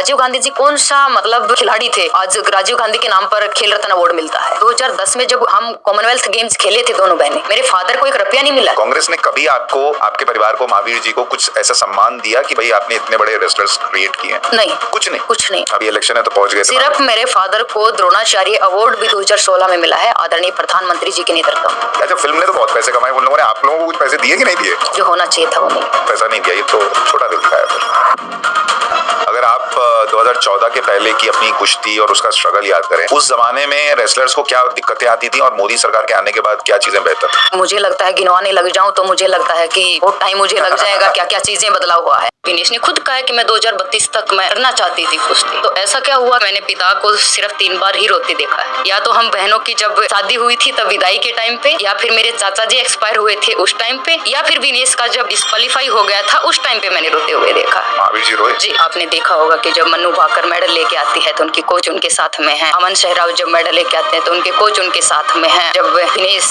राजीव गांधी जी कौन सा मतलब खिलाड़ी थे, आज राजीव गांधी के नाम पर खेल रत्न अवार्ड मिलता है। 2010 में जब हम कॉमनवेल्थ गेम्स खेले थे दोनों बहनें, मेरे फादर को 1 रुपया नहीं मिला। कांग्रेस ने कभी आपको, आपके परिवार को, महावीर जी को कुछ ऐसा सम्मान दिया कि भाई आपने इतने बड़े रेसलर्स क्रिएट किए? नहीं, कुछ नहीं। अभी इलेक्शन है तो पहुंच गए। सिर्फ मेरे फादर को द्रोणाचार्य अवार्ड भी 2016 में मिला है, आदरणीय प्रधानमंत्री जी के नेतृत्व में। अच्छा, फिल्म ने तो बहुत पैसे कमाए, उन लोगों ने आप लोगों को कुछ पैसे दिए कि नहीं दिए? जो होना चाहिए था वो नहीं। पैसा नहीं दिया, ये तो छोटा दिल का है। अगर आप 2014 के पहले की अपनी कुश्ती और उसका स्ट्रगल याद करें, उस जमाने में रेसलर्स को क्या दिक्कतें आती थी और मोदी सरकार के आने के बाद क्या चीजें बेहतर? मुझे लगता है गिनवाने लग जाऊं तो मुझे लगता है कि वो टाइम मुझे लग जाएगा क्या क्या चीजें बदलाव हुआ है। विनेश ने खुद कहा है कि मैं 2032 तक मैं करना चाहती थी कुश्ती। तो ऐसा क्या हुआ, मैंने पिता को सिर्फ 3 बार ही रोते देखा है। या तो हम बहनों की जब शादी हुई थी तब विदाई के टाइम पे, या फिर मेरे चाचा जी एक्सपायर हुए थे उस टाइम पे, या फिर विनेश का जब डिस्क्वालीफाई हो गया था उस टाइम पे मैंने रोते हुए देखा। महावीर जी रोए? जी, आपने देखा होगा कि जब मनु भाकर मेडल लेके आती है तो उनकी कोच उनके साथ में है। अमन सहराव जब मेडल लेके आते हैं तो उनके कोच उनके साथ में है। जब विनेश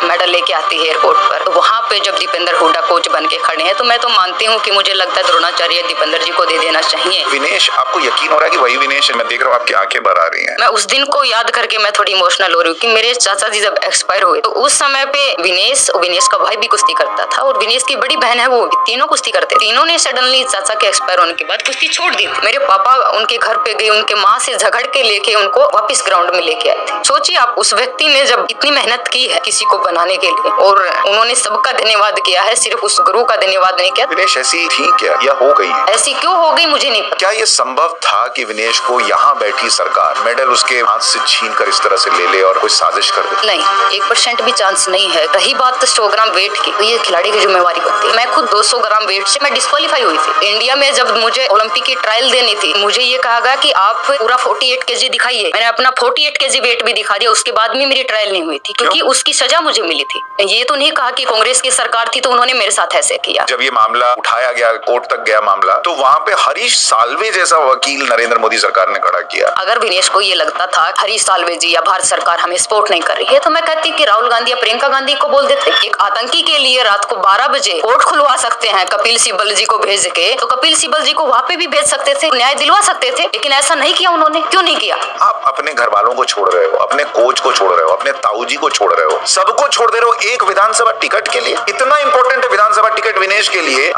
मेडल लेके आती है एयरपोर्ट पर, तो वहाँ पे जब दीपेंद्र हुड्डा कोच बन के खड़े हैं, तो मैं तो मानती हूँ कि मुझे लगता है द्रोणाचार्य दीपेंद्र जी को दे देना चाहिए। विनेश, आपको यकीन हो रहा है कि वही विनेश? मैं देख रहा हूँ आपकी आंखें भर आ रही हैं। मैं उस दिन को याद करके मैं थोड़ी इमोशनल हो रही हूँ कि मेरे चाचा जी जब एक्सपायर हुए तो उस समय पे विनेश का भाई भी कुश्ती करता था और विनेश की बड़ी बहन है वो भी, तीनों कुश्ती करते। तीनों ने सडनली चाचा के एक्सपायर होने के बाद कुश्ती छोड़ दी। मेरे पापा उनके घर पे गए, उनके माँ से झगड़ के लेके उनको वापस ग्राउंड में लेके आए थे। सोचिए आप, उस व्यक्ति ने जब इतनी मेहनत की है किसी को बनाने के लिए और उन्होंने सबका धन्यवाद किया है, सिर्फ उस गुरु का धन्यवाद नहीं किया। विनेश ऐसी थी क्या या हो गई? ऐसी क्यों हो गई मुझे नहीं पता। क्या ये संभव था कि विनेश को यहाँ बैठी सरकार मेडल उसके हाथ से छीन कर इस तरह से ले ले और कोई साजिश कर दे? नहीं, 1% भी चांस नहीं है। रही बात 100 ग्राम वेट की, तो ये खिलाड़ी की जिम्मेवारी होती है। मैं खुद 200 ग्राम वेट से मैं डिस्क्वालीफाई हुई थी। इंडिया में जब मुझे ओलंपिक की ट्रायल देनी थी, मुझे ये कहा गया कि आप पूरा 48 kg दिखाइए। मैंने अपना 48 kg वेट भी दिखा दिया, उसके बाद भी मेरी ट्रायल नहीं हुई थी क्योंकि उसकी सजा मुझे मिली थी। ये तो नहीं कहा कि कांग्रेस की सरकार थी तो उन्होंने मेरे साथ ऐसे किया। जब ये मामला उठाया गया, कोर्ट तक गया मामला, तो वहाँ पे हरीश साल्वे जैसा वकील नरेंद्र मोदी सरकार ने खड़ा किया। अगर विनेश को ये लगता था हरीश साल्वे जी या भारत सरकार हमें सपोर्ट नहीं कर रही है, तो मैं कहती कि राहुल गांधी या प्रियंका गांधी को बोल देते। एक आतंकी के लिए रात को 12 बजे कोर्ट खुलवा सकते हैं कपिल सिब्बल जी को भेज के, तो कपिल सिब्बल जी को वहाँ पे भी भेज सकते थे, न्याय दिलवा सकते थे, लेकिन ऐसा नहीं किया उन्होंने। क्यों नहीं किया? आप अपने घर वालों को छोड़ रहे हो, अपने कोच को छोड़ रहे हो, अपने ताऊ जी को छोड़ रहे हो, सबको छोड़ दे रहे हो एक विधानसभा टिकट के लिए। इतना इंपॉर्टेंट है विधानसभा टिकट विनेश के लिए।